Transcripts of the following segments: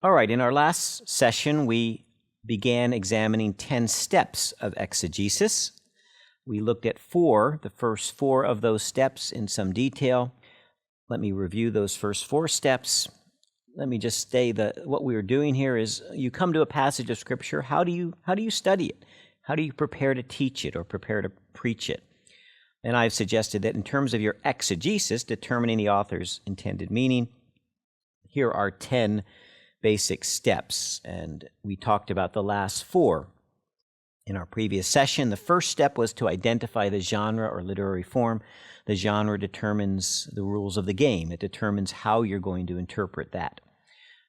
All right, in our last session, we began examining 10 steps of exegesis. We looked at the first four of those steps in some detail. Let me review those first four steps. Let me just say that what we are doing here is you come to a passage of Scripture. How do you study it? How do you prepare to teach it or prepare to preach it? And I've suggested that in terms of your exegesis, determining the author's intended meaning, here are 10 basic steps, and we talked about the last four in our previous session. The first step was to identify the genre or literary form. The genre determines the rules of the game. It determines how you're going to interpret that.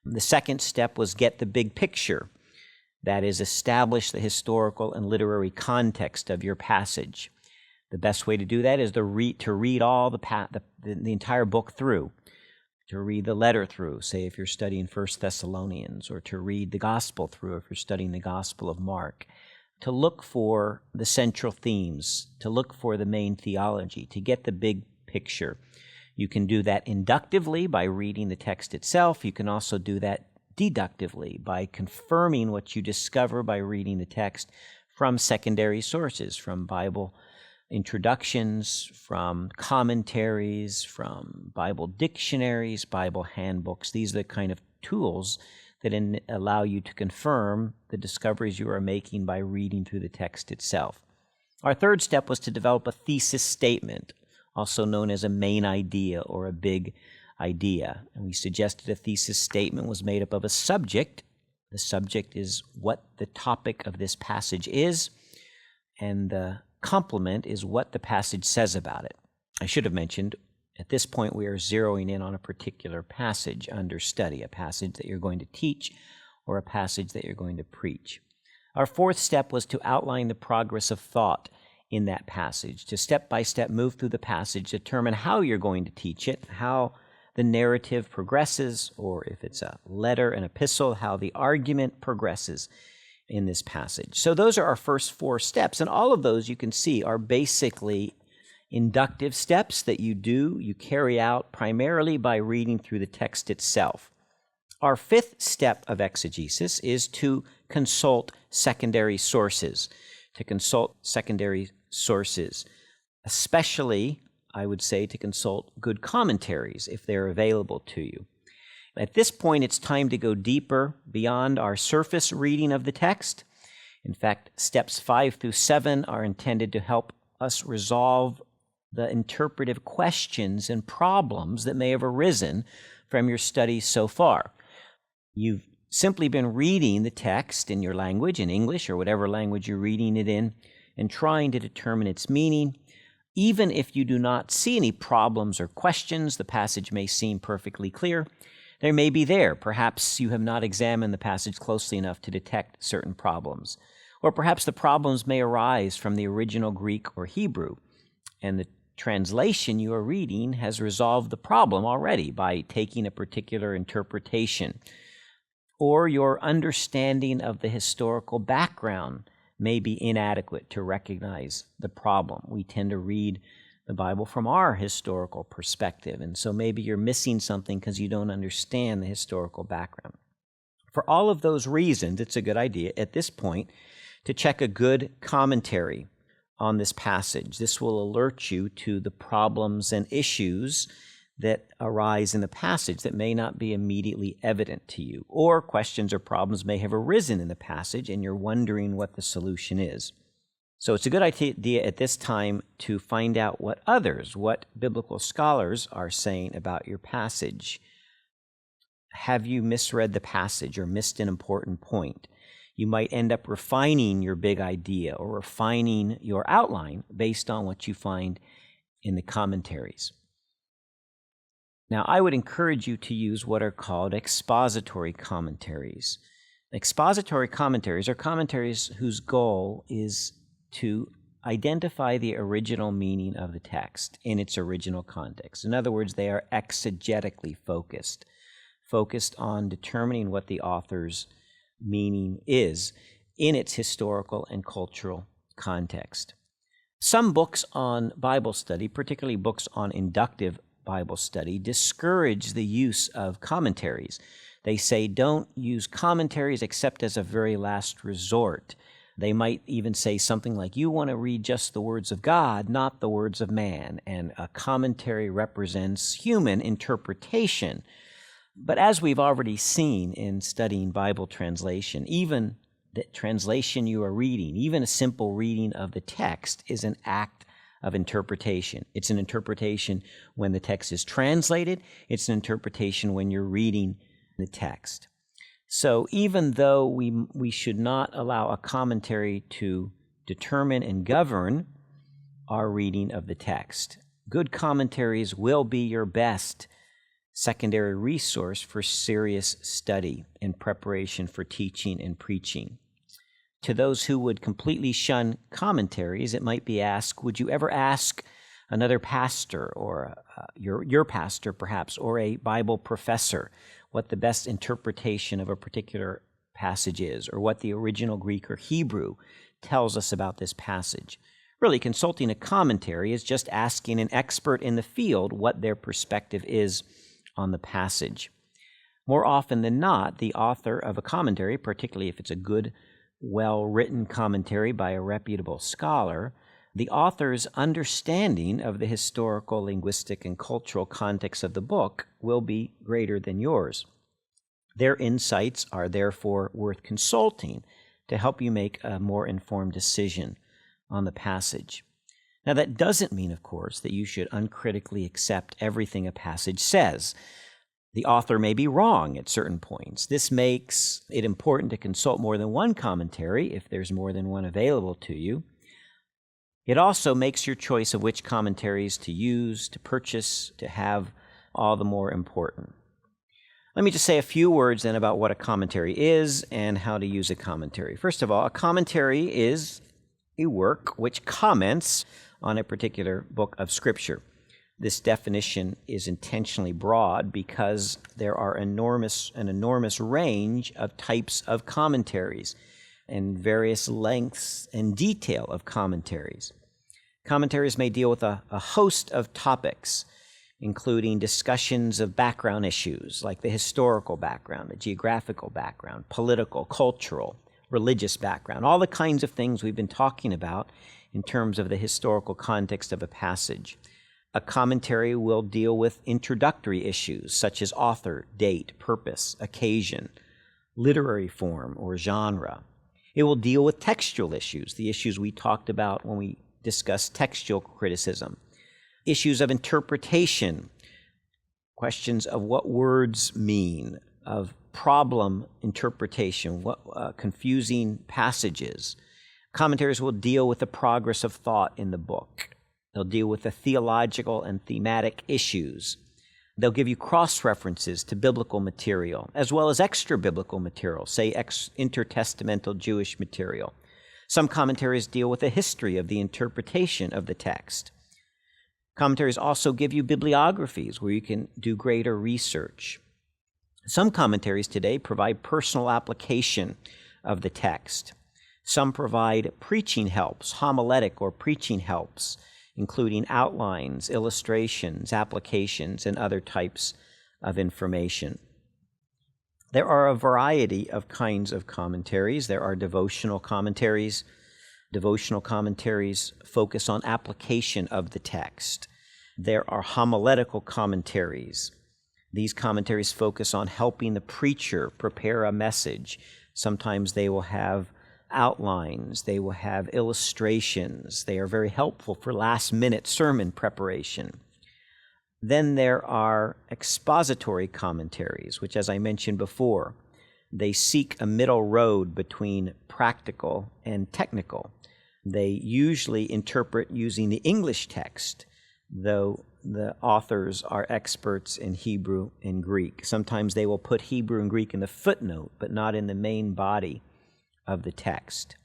The second step was get the big picture. That is, establish the historical and literary context of your passage. The best way to do that is to read all the entire book through. To read the letter through, say if you're studying 1 Thessalonians, or to read the gospel through if you're studying the Gospel of Mark, to look for the central themes, to look for the main theology, to get the big picture. You can do that inductively by reading the text itself. You can also do that deductively by confirming what you discover by reading the text from secondary sources, from Bible introductions, from commentaries, from Bible dictionaries, Bible handbooks. These are the kind of tools that allow you to confirm the discoveries you are making by reading through the text itself. Our third step was to develop a thesis statement, also known as a main idea or a big idea. And we suggested a thesis statement was made up of a subject. The subject is what the topic of this passage is, and the complement is what the passage says about it. I should have mentioned, at this point we are zeroing in on a particular passage under study, a passage that you're going to teach or a passage that you're going to preach. Our fourth step was to outline the progress of thought in that passage, to step-by-step move through the passage, determine how you're going to teach it, how the narrative progresses, or if it's a letter, an epistle, how the argument progresses in this passage. So those are our first four steps, and all of those you can see are basically inductive steps that you carry out primarily by reading through the text itself. Our fifth step of exegesis is to consult secondary sources, especially, I would say, to consult good commentaries if they're available to you. At this point, it's time to go deeper beyond our surface reading of the text. In fact, steps 5 through 7 are intended to help us resolve the interpretive questions and problems that may have arisen from your studies so far. You've simply been reading the text in your language, in English or whatever language you're reading it in, and trying to determine its meaning. Even if you do not see any problems or questions, the passage may seem perfectly clear. They may be there. Perhaps you have not examined the passage closely enough to detect certain problems. Or perhaps the problems may arise from the original Greek or Hebrew, and the translation you are reading has resolved the problem already by taking a particular interpretation. Or your understanding of the historical background may be inadequate to recognize the problem. We tend to read the Bible from our historical perspective, and so maybe you're missing something because you don't understand the historical background. For all of those reasons, it's a good idea at this point to check a good commentary on this passage. This will alert you to the problems and issues that arise in the passage that may not be immediately evident to you, or questions or problems may have arisen in the passage and you're wondering what the solution is. So it's a good idea at this time to find out what biblical scholars are saying about your passage. Have you misread the passage or missed an important point? You might end up refining your big idea or refining your outline based on what you find in the commentaries. Now, I would encourage you to use what are called expository commentaries. Expository commentaries are commentaries whose goal is to identify the original meaning of the text in its original context. In other words, they are exegetically focused on determining what the author's meaning is in its historical and cultural context. Some books on Bible study, particularly books on inductive Bible study, discourage the use of commentaries. They say don't use commentaries except as a very last resort. They might even say something like, you want to read just the words of God, not the words of man, and a commentary represents human interpretation. But as we've already seen in studying Bible translation, even the translation you are reading, even a simple reading of the text, is an act of interpretation. It's an interpretation when the text is translated. It's an interpretation when you're reading the text. So even though we should not allow a commentary to determine and govern our reading of the text, good commentaries will be your best secondary resource for serious study in preparation for teaching and preaching. To those who would completely shun commentaries, it might be asked, would you ever ask another pastor or your pastor perhaps, or a Bible professor what the best interpretation of a particular passage is, or what the original Greek or Hebrew tells us about this passage? Really, consulting a commentary is just asking an expert in the field what their perspective is on the passage. More often than not, the author of a commentary, particularly if it's a good, well-written commentary by a reputable scholar, the author's understanding of the historical, linguistic, and cultural context of the book will be greater than yours. Their insights are therefore worth consulting to help you make a more informed decision on the passage. Now, that doesn't mean, of course, that you should uncritically accept everything a passage says. The author may be wrong at certain points. This makes it important to consult more than one commentary if there's more than one available to you. It also makes your choice of which commentaries to use, to purchase, to have all the more important. Let me just say a few words then about what a commentary is and how to use a commentary. First of all, a commentary is a work which comments on a particular book of Scripture. This definition is intentionally broad because there are an enormous range of types of commentaries and various lengths and detail of commentaries. Commentaries may deal with a host of topics, including discussions of background issues like the historical background, the geographical background, political, cultural, religious background, all the kinds of things we've been talking about in terms of the historical context of a passage. A commentary will deal with introductory issues such as author, date, purpose, occasion, literary form, or genre. It will deal with textual issues, the issues we talked about when we discussed textual criticism, issues of interpretation, questions of what words mean, of problem interpretation, what confusing passages. Commentaries will deal with the progress of thought in the book. They'll deal with the theological and thematic issues. They'll give you cross-references to biblical material, as well as extra-biblical material, say intertestamental Jewish material. Some commentaries deal with the history of the interpretation of the text. Commentaries also give you bibliographies where you can do greater research. Some commentaries today provide personal application of the text. Some provide preaching helps, homiletic or preaching helps, including outlines, illustrations, applications, and other types of information. There are a variety of kinds of commentaries. There are devotional commentaries. Devotional commentaries focus on application of the text. There are homiletical commentaries. These commentaries focus on helping the preacher prepare a message. Sometimes they will have outlines, they will have illustrations. They are very helpful for last-minute sermon preparation. Then there are expository commentaries, which, as I mentioned before, they seek a middle road between practical and technical. They usually interpret using the English text, though the authors are experts in Hebrew and Greek. Sometimes they will put Hebrew and Greek in the footnote, but not in the main body of the text.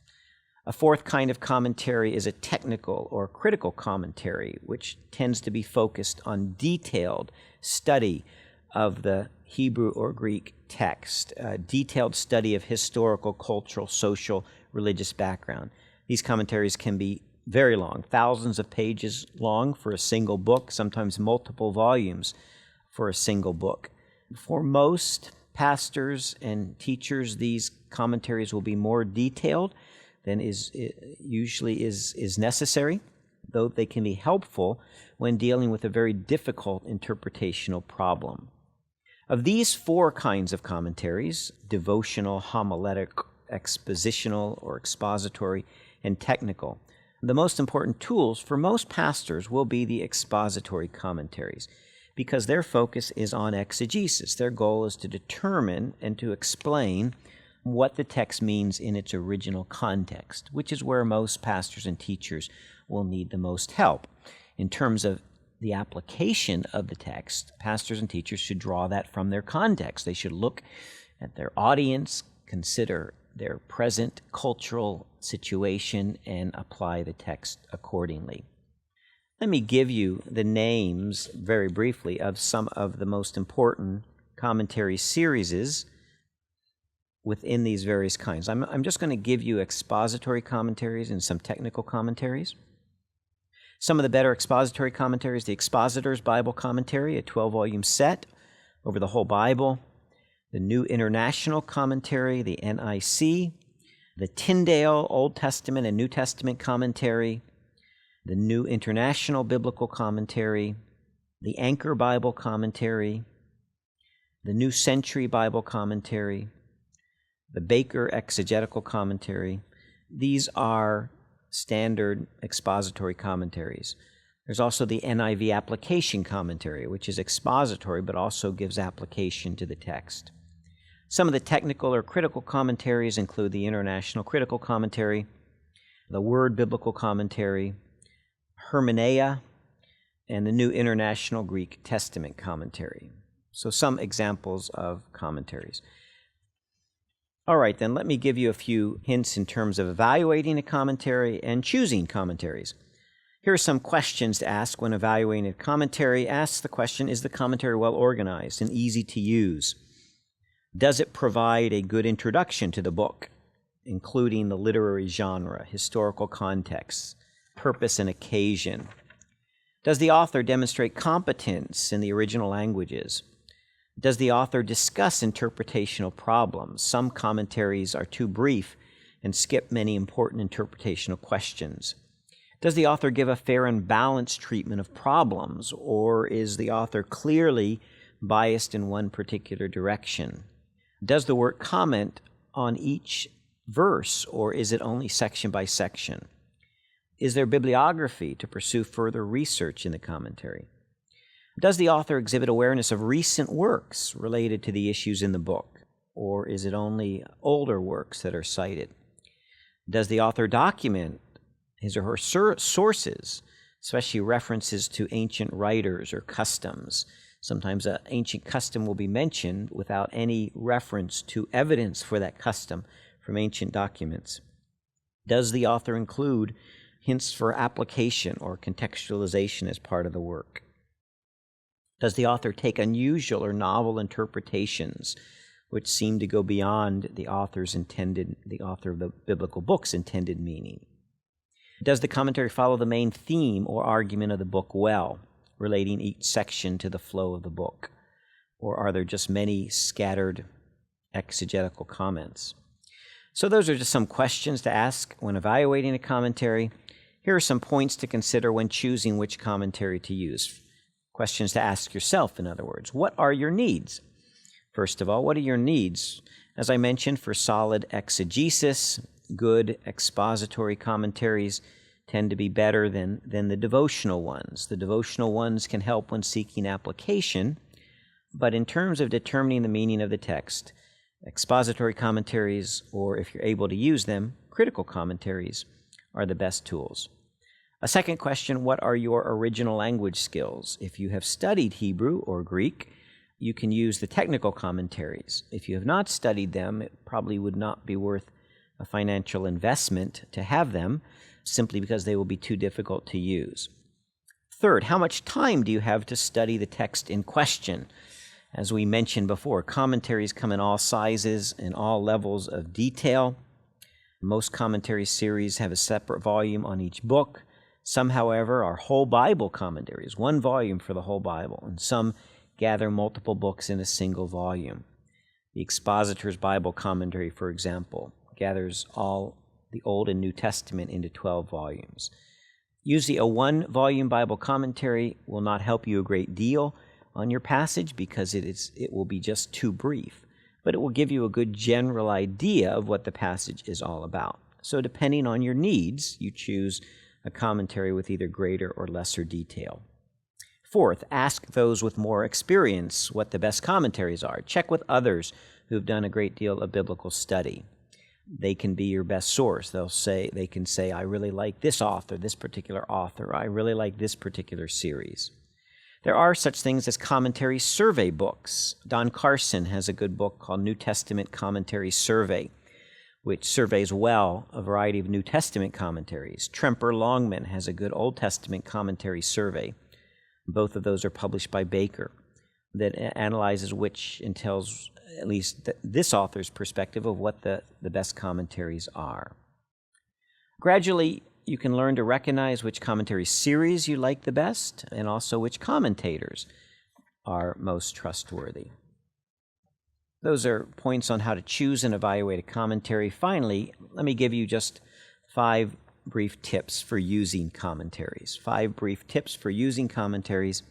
A fourth kind of commentary is a technical or critical commentary, which tends to be focused on detailed study of the Hebrew or Greek text, a detailed study of historical, cultural, social, religious background. These commentaries can be very long, thousands of pages long for a single book, sometimes multiple volumes for a single book. For most pastors and teachers, these commentaries will be more detailed than usually is necessary, though they can be helpful when dealing with a very difficult interpretational problem. Of these 4 kinds of commentaries, devotional, homiletic, expositional or expository, and technical, the most important tools for most pastors will be the expository commentaries, because their focus is on exegesis. Their goal is to determine and to explain what the text means in its original context, which is where most pastors and teachers will need the most help. In terms of the application of the text, pastors and teachers should draw that from their context. They should look at their audience, consider their present cultural situation, and apply the text accordingly. Let me give you the names, very briefly, of some of the most important commentary series within these various kinds. I'm just going to give you expository commentaries and some technical commentaries. Some of the better expository commentaries: the Expositor's Bible Commentary, a 12-volume set over the whole Bible; the New International Commentary, the NIC; the Tyndale Old Testament and New Testament Commentary; the New International Biblical Commentary; the Anchor Bible Commentary; the New Century Bible Commentary; the Baker Exegetical Commentary. These are standard expository commentaries. There's also the NIV Application Commentary, which is expository but also gives application to the text. Some of the technical or critical commentaries include the International Critical Commentary, the Word Biblical Commentary, Hermeneia, and the New International Greek Testament Commentary. So some examples of commentaries. All right, then let me give you a few hints in terms of evaluating a commentary and choosing commentaries. Here are some questions to ask when evaluating a commentary. Ask the question, is the commentary well organized and easy to use? Does it provide a good introduction to the book, including the literary genre, historical context, purpose and occasion? Does the author demonstrate competence in the original languages? Does the author discuss interpretational problems? Some commentaries are too brief and skip many important interpretational questions. Does the author give a fair and balanced treatment of problems, or is the author clearly biased in one particular direction? Does the work comment on each verse, or is it only section by section? Is there bibliography to pursue further research in the commentary? Does the author exhibit awareness of recent works related to the issues in the book, or is it only older works that are cited? Does the author document his or her sources, especially references to ancient writers or customs? Sometimes an ancient custom will be mentioned without any reference to evidence for that custom from ancient documents. Does the author include hints for application or contextualization as part of the work? Does the author take unusual or novel interpretations which seem to go beyond the author of the biblical book's intended meaning? Does the commentary follow the main theme or argument of the book well, relating each section to the flow of the book? Or are there just many scattered exegetical comments? So those are just some questions to ask when evaluating a commentary. Here are some points to consider when choosing which commentary to use. Questions to ask yourself, in other words. What are your needs? First of all, what are your needs? As I mentioned, for solid exegesis, good expository commentaries tend to be better than the devotional ones. The devotional ones can help when seeking application, but in terms of determining the meaning of the text, expository commentaries, or if you're able to use them, critical commentaries, are the best tools. A second question, what are your original language skills? If you have studied Hebrew or Greek, you can use the technical commentaries. If you have not studied them, it probably would not be worth a financial investment to have them, simply because they will be too difficult to use. Third, how much time do you have to study the text in question? As we mentioned before, commentaries come in all sizes and all levels of detail. Most commentary series have a separate volume on each book. Some, however, are whole Bible commentaries, one volume for the whole Bible, and some gather multiple books in a single volume. The Expositor's Bible Commentary, for example, gathers all the Old and New Testament into 12 volumes. Usually a one-volume Bible commentary will not help you a great deal on your passage because it will be just too brief, but it will give you a good general idea of what the passage is all about. So depending on your needs, you choose a commentary with either greater or lesser detail. Fourth, ask those with more experience what the best commentaries are. Check with others who've done a great deal of biblical study. They can be your best source. They can say, I really like this author, this particular author. I really like this particular series. There are such things as commentary survey books. Don Carson has a good book called New Testament Commentary Survey, which surveys well a variety of New Testament commentaries. Tremper Longman has a good Old Testament commentary survey. Both of those are published by Baker, that analyzes which and tells at least this author's perspective of what the best commentaries are. Gradually, you can learn to recognize which commentary series you like the best and also which commentators are most trustworthy. Those are points on how to choose and evaluate a commentary. Finally, let me give you just 5 brief tips for using commentaries. 5 brief tips for using commentaries.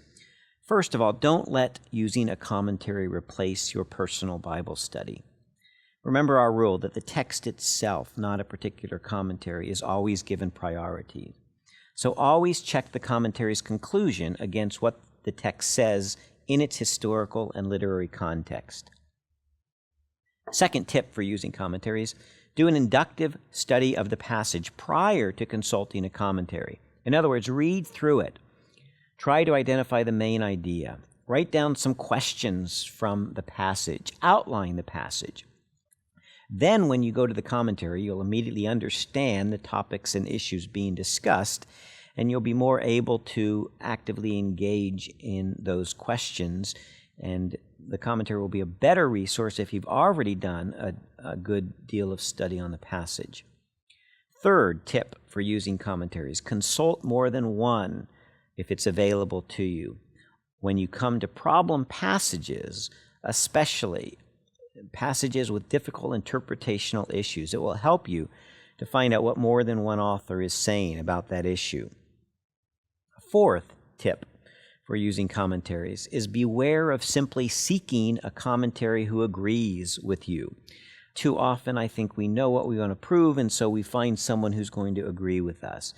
First of all, don't let using a commentary replace your personal Bible study. Remember our rule that the text itself, not a particular commentary, is always given priority. So always check the commentary's conclusion against what the text says in its historical and literary context. Second tip for using commentaries, do an inductive study of the passage prior to consulting a commentary. In other words, read through it. Try to identify the main idea. Write down some questions from the passage. Outline the passage. Then when you go to the commentary, you'll immediately understand the topics and issues being discussed, and you'll be more able to actively engage in those questions, and the commentary will be a better resource if you've already done a good deal of study on the passage. Third tip for using commentaries, consult more than one if it's available to you. When you come to problem passages, especially passages with difficult interpretational issues, it will help you to find out what more than one author is saying about that issue. Fourth tip for using commentaries is beware of simply seeking a commentary who agrees with you. Too often, I think we know what we want to prove, and so we find someone who's going to agree with us.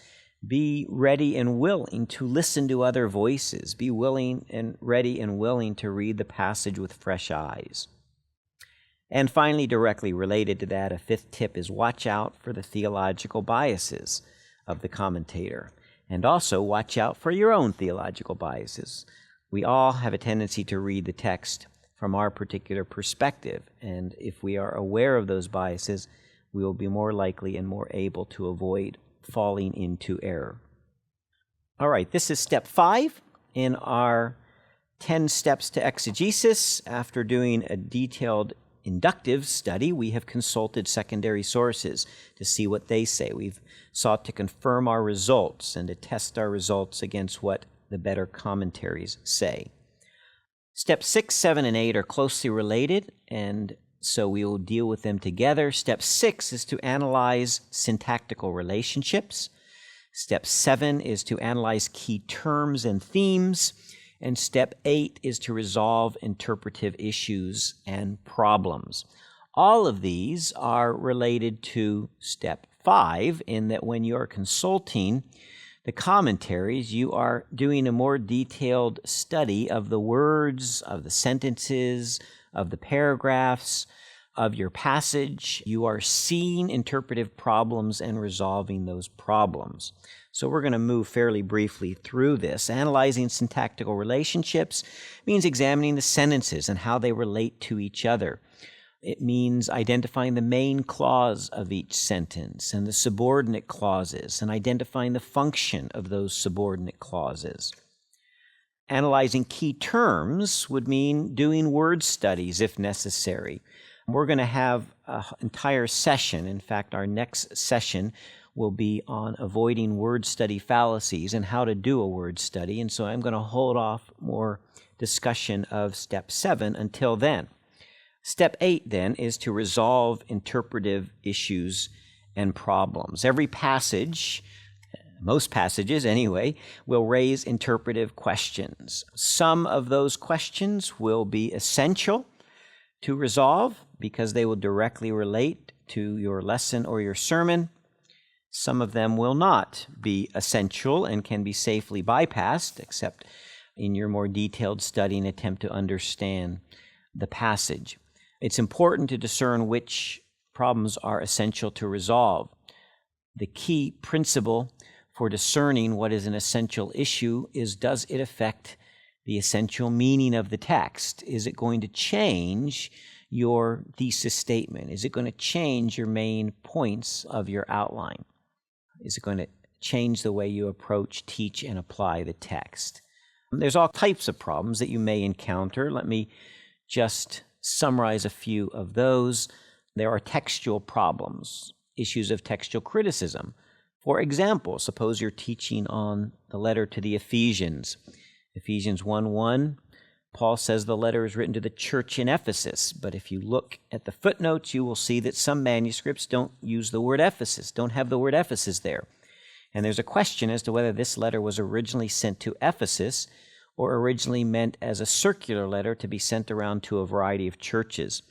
Be ready and willing to listen to other voices. Be willing and ready and willing to read the passage with fresh eyes. And finally, directly related to that, a fifth tip is watch out for the theological biases of the commentator. And also watch out for your own theological biases. We all have a tendency to read the text from our particular perspective, and if we are aware of those biases, we will be more likely and more able to avoid falling into error. All right, this is step 5 in our 10 steps to exegesis. After doing a detailed inductive study, we have consulted secondary sources to see what they say. We've sought to confirm our results and to test our results against what the better commentaries say. Steps 6, 7, and 8 are closely related, and so we will deal with them together. Step 6 is to analyze syntactical relationships. Step 7 is to analyze key terms and themes. And step 8 is to resolve interpretive issues and problems. All of these are related to step 5 in that when you are consulting the commentaries, you are doing a more detailed study of the words, of the sentences, of the paragraphs, of your passage. You are seeing interpretive problems and resolving those problems. So we're going to move fairly briefly through this. Analyzing syntactical relationships means examining the sentences and how they relate to each other. It means identifying the main clause of each sentence and the subordinate clauses and identifying the function of those subordinate clauses. Analyzing key terms would mean doing word studies if necessary. We're going to have an entire session. In fact, our next session will be on avoiding word study fallacies and how to do a word study. And so I'm going to hold off more discussion of step 7 until then. Step 8, then, is to resolve interpretive issues and problems. Every passage, most passages anyway, will raise interpretive questions. Some of those questions will be essential to resolve because they will directly relate to your lesson or your sermon. Some of them will not be essential and can be safely bypassed, except in your more detailed study and attempt to understand the passage. It's important to discern which problems are essential to resolve. The key principle for discerning what is an essential issue is, does it affect the essential meaning of the text? Is it going to change your thesis statement? Is it going to change your main points of your outline? Is it going to change the way you approach, teach, and apply the text? There's all types of problems that you may encounter. Let me just summarize a few of those. There are textual problems, issues of textual criticism. For example, suppose you're teaching on the letter to the Ephesians. Ephesians 1:1, Paul says the letter is written to the church in Ephesus, but if you look at the footnotes, you will see that some manuscripts don't use the word Ephesus, don't have the word Ephesus there. And there's a question as to whether this letter was originally sent to Ephesus or originally meant as a circular letter to be sent around to a variety of churches.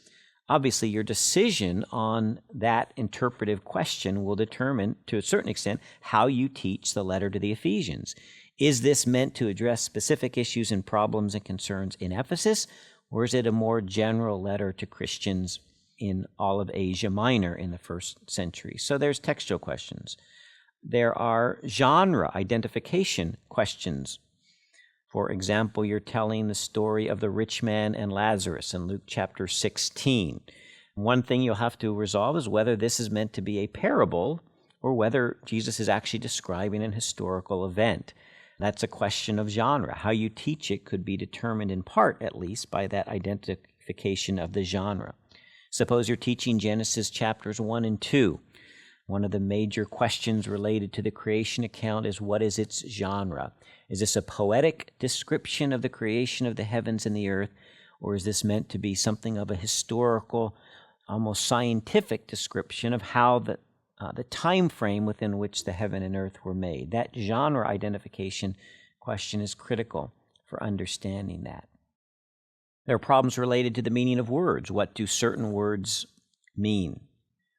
Obviously, your decision on that interpretive question will determine, to a certain extent, how you teach the letter to the Ephesians. Is this meant to address specific issues and problems and concerns in Ephesus, or is it a more general letter to Christians in all of Asia Minor in the first century? So there's textual questions. There are genre identification questions. For example, you're telling the story of the rich man and Lazarus in Luke chapter 16. One thing you'll have to resolve is whether this is meant to be a parable or whether Jesus is actually describing an historical event. That's a question of genre. How you teach it could be determined in part, at least, by that identification of the genre. Suppose you're teaching Genesis chapters 1 and 2. One of the major questions related to the creation account is, what is its genre? Is this a poetic description of the creation of the heavens and the earth, or is this meant to be something of a historical, almost scientific description of how the time frame within which the heaven and earth were made? That genre identification question is critical for understanding that. There are problems related to the meaning of words. What do certain words mean?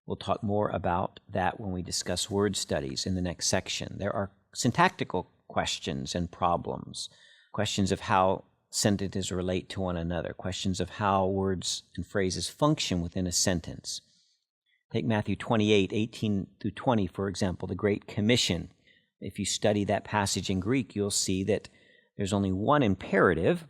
We'll talk more about that when we discuss word studies in the next section. There are syntactical questions and problems, questions of how sentences relate to one another, questions of how words and phrases function within a sentence. Take Matthew 28:18-20, for example, the Great Commission. If you study that passage in Greek, you'll see that there's only one imperative,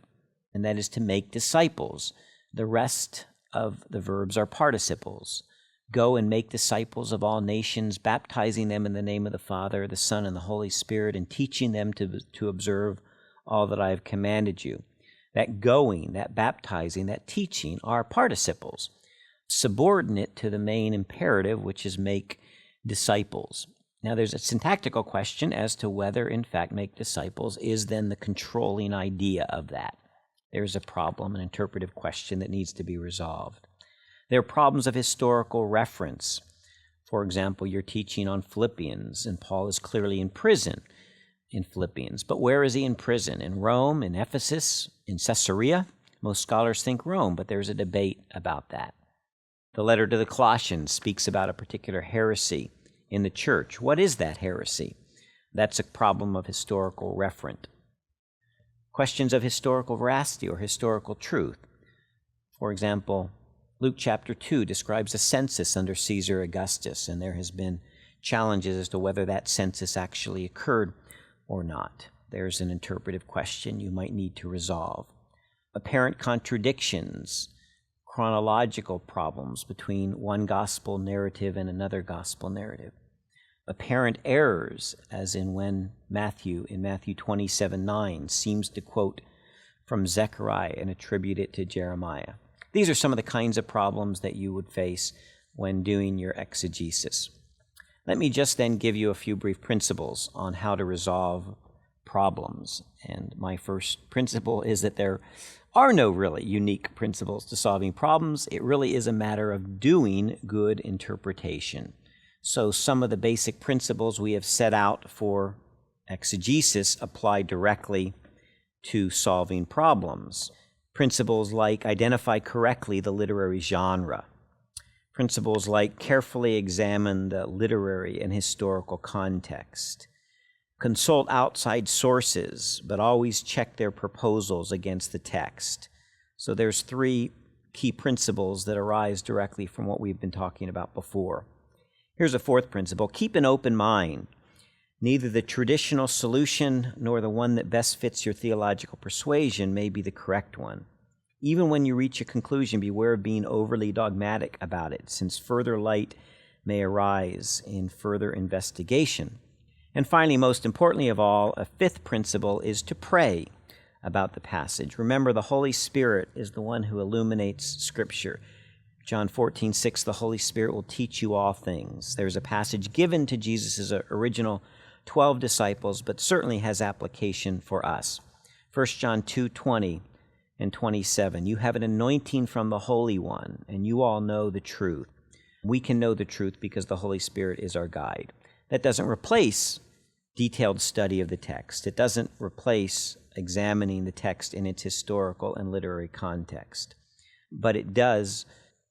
and that is to make disciples. The rest of the verbs are participles. Go and make disciples of all nations, baptizing them in the name of the Father, the Son, and the Holy Spirit, and teaching them to observe all that I have commanded you. That going, that baptizing, that teaching are participles, subordinate to the main imperative, which is make disciples. Now, there's a syntactical question as to whether, in fact, make disciples is then the controlling idea of that. There's a problem, an interpretive question that needs to be resolved. There are problems of historical reference. For example, you're teaching on Philippians, and Paul is clearly in prison in Philippians. But where is he in prison? In Rome, in Ephesus, in Caesarea? Most scholars think Rome, but there's a debate about that. The letter to the Colossians speaks about a particular heresy in the church. What is that heresy? That's a problem of historical reference. Questions of historical veracity or historical truth. For example, Luke chapter 2 describes a census under Caesar Augustus, and there has been challenges as to whether that census actually occurred or not. There's an interpretive question you might need to resolve. Apparent contradictions, chronological problems between one gospel narrative and another gospel narrative. Apparent errors, as in when Matthew 27:9, seems to quote from Zechariah and attribute it to Jeremiah. These are some of the kinds of problems that you would face when doing your exegesis. Let me just then give you a few brief principles on how to resolve problems. And my first principle is that there are no really unique principles to solving problems. It really is a matter of doing good interpretation. So some of the basic principles we have set out for exegesis apply directly to solving problems. Principles like identify correctly the literary genre. Principles like carefully examine the literary and historical context. Consult outside sources, but always check their proposals against the text. So there's 3 key principles that arise directly from what we've been talking about before. Here's a 4th principle. Keep an open mind. Neither the traditional solution nor the one that best fits your theological persuasion may be the correct one. Even when you reach a conclusion, beware of being overly dogmatic about it, since further light may arise in further investigation. And finally, most importantly of all, a 5th principle is to pray about the passage. Remember, the Holy Spirit is the one who illuminates Scripture. John 14:6, the Holy Spirit will teach you all things. There's a passage given to Jesus' original 12 disciples, but certainly has application for us. 1 John 2:20 and 27, you have an anointing from the Holy One, and you all know the truth. We can know the truth because the Holy Spirit is our guide. That doesn't replace detailed study of the text. It doesn't replace examining the text in its historical and literary context. But it does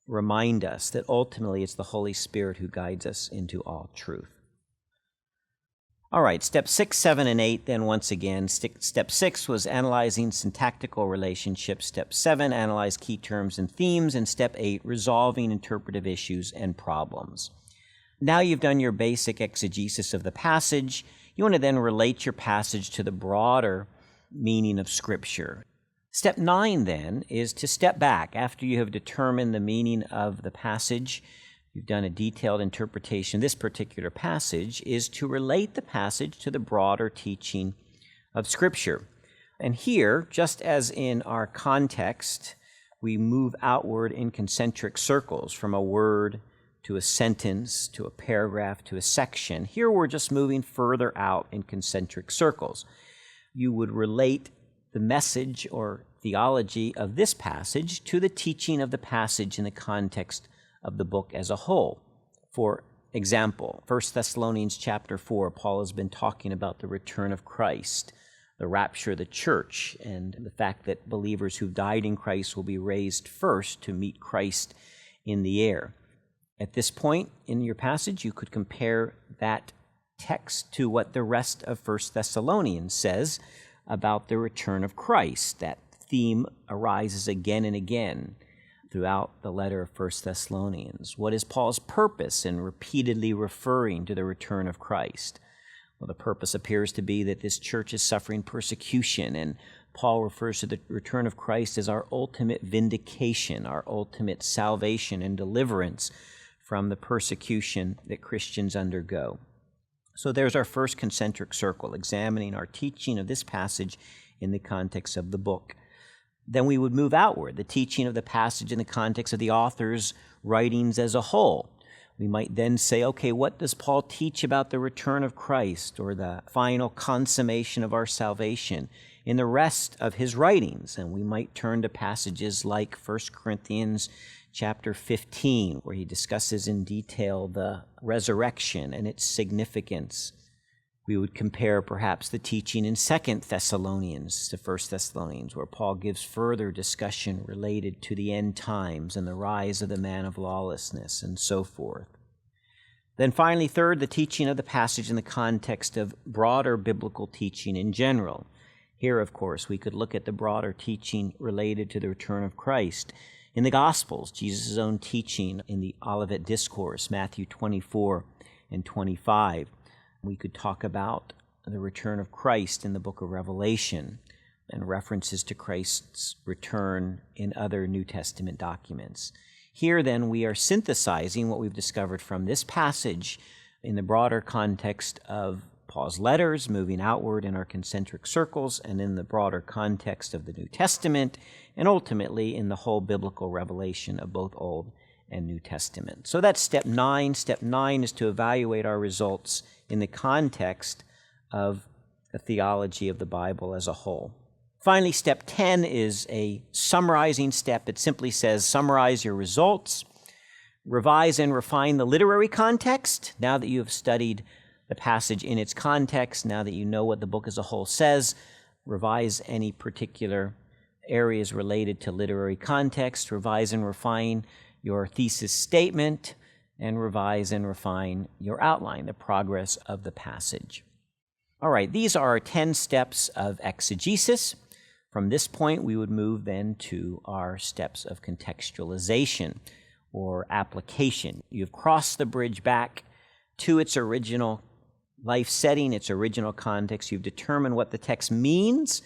remind us that ultimately it's the Holy Spirit who guides us into all truth. All right, step 6, 7, and 8, then once again. Step 6 was analyzing syntactical relationships. Step 7, analyze key terms and themes. And step 8, resolving interpretive issues and problems. Now you've done your basic exegesis of the passage. You want to then relate your passage to the broader meaning of Scripture. Step 9, then, is to step back after you have determined the meaning of the passage. You've done a detailed interpretation. This particular passage is to relate the passage to the broader teaching of Scripture. And here, just as in our context, we move outward in concentric circles from a word to a sentence, to a paragraph, to a section. Here we're just moving further out in concentric circles. You would relate the message or theology of this passage to the teaching of the passage in the context of the book as a whole. For example, 1 Thessalonians chapter 4, Paul has been talking about the return of Christ, the rapture of the church, and the fact that believers who died in Christ will be raised first to meet Christ in the air. At this point in your passage, you could compare that text to what the rest of 1 Thessalonians says about the return of Christ. That theme arises again and again throughout the letter of 1 Thessalonians. What is Paul's purpose in repeatedly referring to the return of Christ? Well, the purpose appears to be that this church is suffering persecution, and Paul refers to the return of Christ as our ultimate vindication, our ultimate salvation and deliverance from the persecution that Christians undergo. So there's our first concentric circle, examining our teaching of this passage in the context of the book. Then we would move outward, the teaching of the passage in the context of the author's writings as a whole. We might then say, okay, what does Paul teach about the return of Christ or the final consummation of our salvation in the rest of his writings? And we might turn to passages like 1 Corinthians chapter 15, where he discusses in detail the resurrection and its significance. We would compare perhaps the teaching in 2 Thessalonians to 1 Thessalonians, where Paul gives further discussion related to the end times and the rise of the man of lawlessness and so forth. Then finally, third, the teaching of the passage in the context of broader biblical teaching in general. Here, of course, we could look at the broader teaching related to the return of Christ. In the Gospels, Jesus' own teaching in the Olivet Discourse, Matthew 24 and 25. We could talk about the return of Christ in the book of Revelation and references to Christ's return in other New Testament documents. Here, then, we are synthesizing what we've discovered from this passage in the broader context of Paul's letters, moving outward in our concentric circles, and in the broader context of the New Testament, and ultimately in the whole biblical revelation of both Old and New Testament. So that's step 9. Step 9 is to evaluate our results in the context of the theology of the Bible as a whole. Finally, step 10 is a summarizing step. It simply says, summarize your results, revise and refine the literary context. Now that you have studied the passage in its context, now that you know what the book as a whole says, revise any particular areas related to literary context, revise and refine your thesis statement, and revise and refine your outline, the progress of the passage. All right, these are our 10 steps of exegesis. From this point, we would move then to our steps of contextualization or application. You've crossed the bridge back to its original life setting, its original context. You've determined what the text means,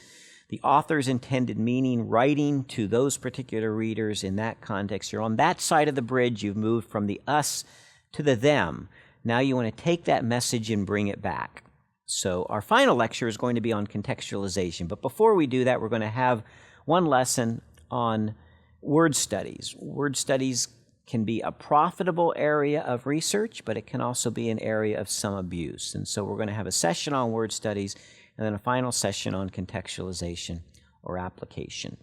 the author's intended meaning, writing to those particular readers in that context. You're on that side of the bridge. You've moved from the us to the them. Now you want to take that message and bring it back. So our final lecture is going to be on contextualization. But before we do that, we're going to have one lesson on word studies. Word studies can be a profitable area of research, but it can also be an area of some abuse. And so we're going to have a session on word studies and then a final session on contextualization or application.